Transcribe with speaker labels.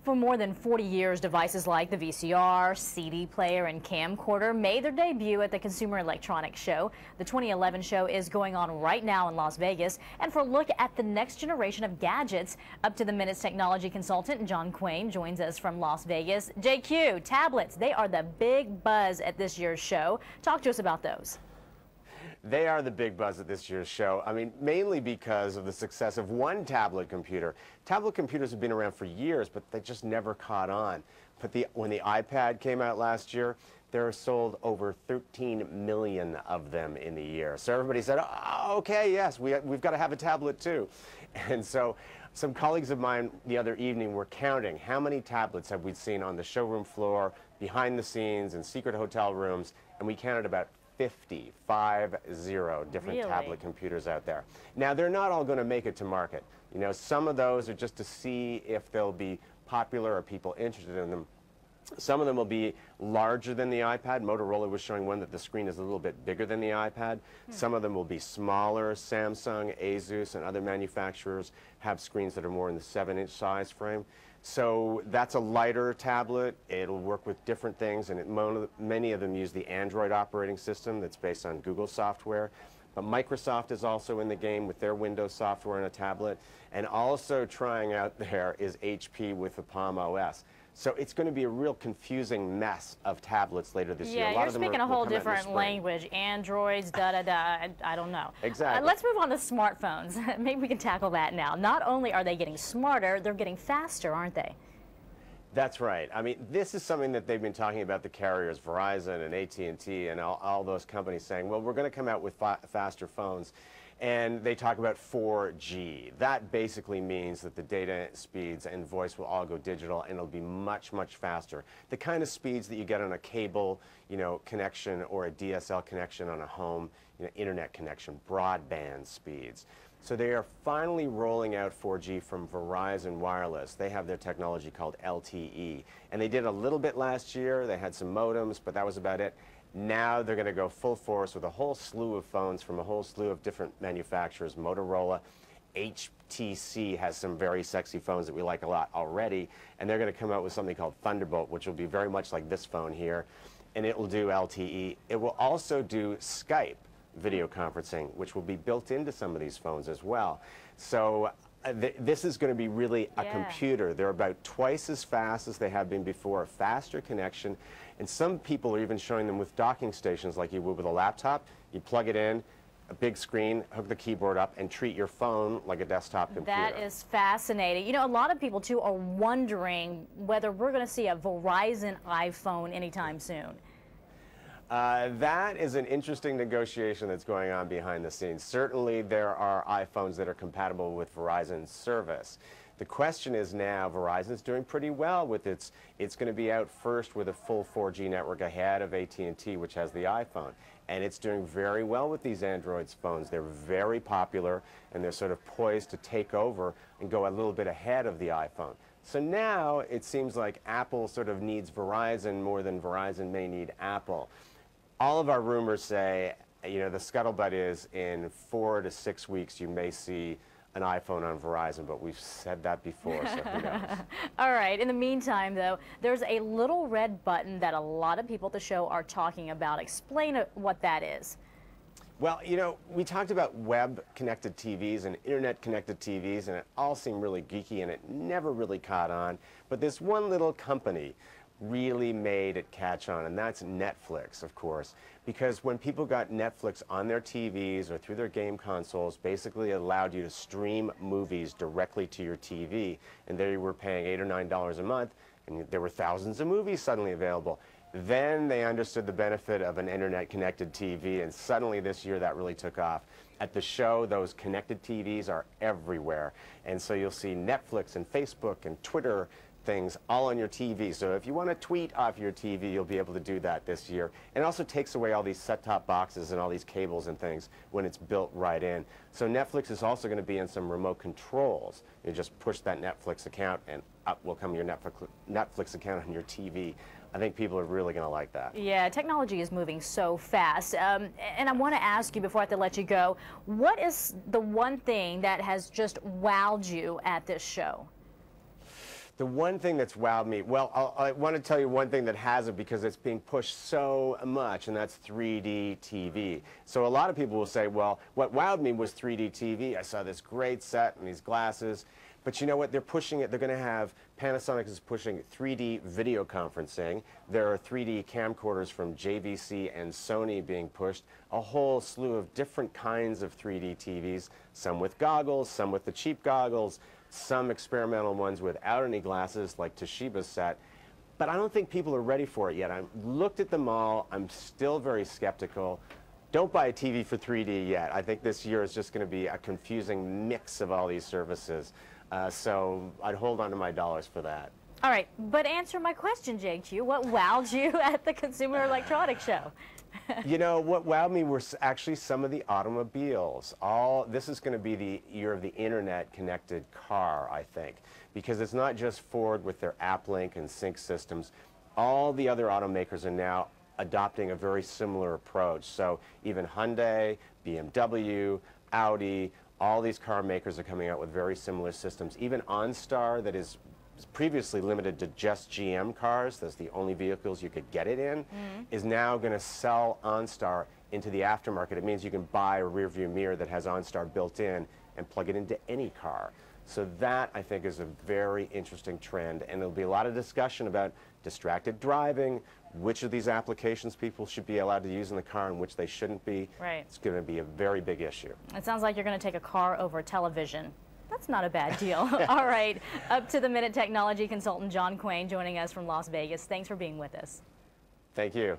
Speaker 1: For more than 40 years, devices like the VCR, CD player, and camcorder made their debut at the Consumer Electronics Show. The 2011 show is going on right now in Las Vegas. And for a look at the next generation of gadgets, Up to the Minutes technology consultant John Quain joins us from Las Vegas. JQ, tablets, they are the big buzz at this year's show. Talk to us about those.
Speaker 2: They are the big buzz at this year's show. I mean, mainly because of the success of one tablet computer. Tablet computers have been around for years, but they just never caught on. But when the iPad came out last year, there are sold over 13 million of them in the year. So everybody said, oh, okay, yes, we've got to have a tablet too. And so some colleagues of mine the other evening were counting how many tablets have we seen on the showroom floor, behind the scenes, in secret hotel rooms, and we counted about 50 different tablet computers out there. Now, they're not all going to make it to market. You know, some of those are just to see if they'll be popular or people interested in them. Some of them will be larger than the iPad. Motorola was showing one that the screen is a little bit bigger than the iPad. Some of them will be smaller. Samsung, Asus, and other manufacturers have screens that are more in the 7-inch size frame. So that's a lighter tablet. It'll work with different things, and many of them use the Android operating system that's based on Google software. But Microsoft is also in the game with their Windows software in a tablet. And also trying out there is HP with the Palm OS. So it's going to be a real confusing mess of tablets later this year.
Speaker 1: Yeah, you're speaking a whole different language. Androids, da-da-da, I don't know.
Speaker 2: Exactly.
Speaker 1: Let's move on to smartphones. Maybe we can tackle that now. Not only are they getting smarter, they're getting faster, aren't they?
Speaker 2: That's right. I mean, this is something that they've been talking about, the carriers, Verizon and AT&T and all those companies saying, well, we're going to come out with faster phones. And they talk about 4G. That basically means that the data speeds and voice will all go digital, and it'll be much, much faster. The kind of speeds that you get on a cable, connection or a DSL connection on a home, internet connection, broadband speeds. So they are finally rolling out 4G from Verizon Wireless. They have their technology called LTE. And they did a little bit last year. They had some modems, but that was about it. Now they're going to go full force with a whole slew of phones from a whole slew of different manufacturers. Motorola, HTC has some very sexy phones that we like a lot already, and they're going to come out with something called Thunderbolt, which will be very much like this phone here, and it will do LTE. It will also do Skype video conferencing, which will be built into some of these phones as well. So this is going to be really a computer. They're about twice as fast as they have been before, a faster connection, and some people are even showing them with docking stations like you would with a laptop. You plug it in, a big screen, hook the keyboard up, and treat your phone like a desktop computer.
Speaker 1: That is fascinating. You know, a lot of people, too, are wondering whether we're going to see a Verizon iPhone anytime soon.
Speaker 2: That is an interesting negotiation that's going on behind the scenes. Certainly there are iPhones that are compatible with Verizon's service. The question is now, Verizon's doing pretty well with it's going to be out first with a full 4G network ahead of AT&T, which has the iPhone. And it's doing very well with these Android phones. They're very popular, and they're sort of poised to take over and go a little bit ahead of the iPhone. So now it seems like Apple sort of needs Verizon more than Verizon may need Apple. All of our rumors say, the scuttlebutt is in 4 to 6 weeks you may see an iPhone on Verizon, but we've said that before, so who knows?
Speaker 1: All right. In the meantime, though, there's a little red button that a lot of people at the show are talking about. Explain what that is.
Speaker 2: Well, we talked about web-connected TVs and internet-connected TVs, and it all seemed really geeky, and it never really caught on. But this one little company really made it catch on, and that's Netflix, of course, because when people got Netflix on their TVs or through their game consoles, basically it allowed you to stream movies directly to your TV, and there you were paying $8 or $9 a month, and there were thousands of movies suddenly available. Then they understood the benefit of an internet-connected TV, and suddenly this year that really took off. At the show, those connected TVs are everywhere, and so you'll see Netflix and Facebook and Twitter things all on your TV. So if you want to tweet off your TV, you'll be able to do that this year. And it also takes away all these set-top boxes and all these cables and things when it's built right in. So Netflix is also going to be in some remote controls. You just push that Netflix account and up will come your Netflix account on your TV. I think people are really going to like that.
Speaker 1: Yeah, technology is moving so fast. And I want to ask you, before I have to let you go, what is the one thing that has just wowed you at this show?
Speaker 2: The one thing that's wowed me, well, I want to tell you one thing that hasn't because it's being pushed so much, and that's 3D TV. So a lot of people will say, well, what wowed me was 3D TV. I saw this great set and these glasses. But you know what? They're pushing it. They're going to have, Panasonic is pushing 3D video conferencing. There are 3D camcorders from JVC and Sony being pushed. A whole slew of different kinds of 3D TVs, some with goggles, some with the cheap goggles, some experimental ones without any glasses, like Toshiba's set. But I don't think people are ready for it yet. I've looked at them all. I'm still very skeptical. Don't buy a TV for 3D yet. I think this year is just going to be a confusing mix of all these services. So I'd hold on to my dollars for that.
Speaker 1: All right, but answer my question, JQ. What wowed you at the Consumer Electronics Show?
Speaker 2: You know, what wowed me were actually some of the automobiles. This is going to be the year of the internet-connected car, I think, because it's not just Ford with their AppLink and sync systems. All the other automakers are now adopting a very similar approach. So even Hyundai, BMW, Audi, all these car makers are coming out with very similar systems. Even OnStar, that is previously limited to just GM cars, that's the only vehicles you could get it in, is now going to sell OnStar into the aftermarket. It means you can buy a rear view mirror that has OnStar built in and plug it into any car. So that, I think, is a very interesting trend, and there'll be a lot of discussion about distracted driving, which of these applications people should be allowed to use in the car and which they shouldn't be.
Speaker 1: Right.
Speaker 2: It's going to be a very big issue.
Speaker 1: It sounds like you're going to take a car over television. That's not a bad deal. All right, up to the minute technology consultant John Quain joining us from Las Vegas. Thanks for being with us.
Speaker 2: Thank you.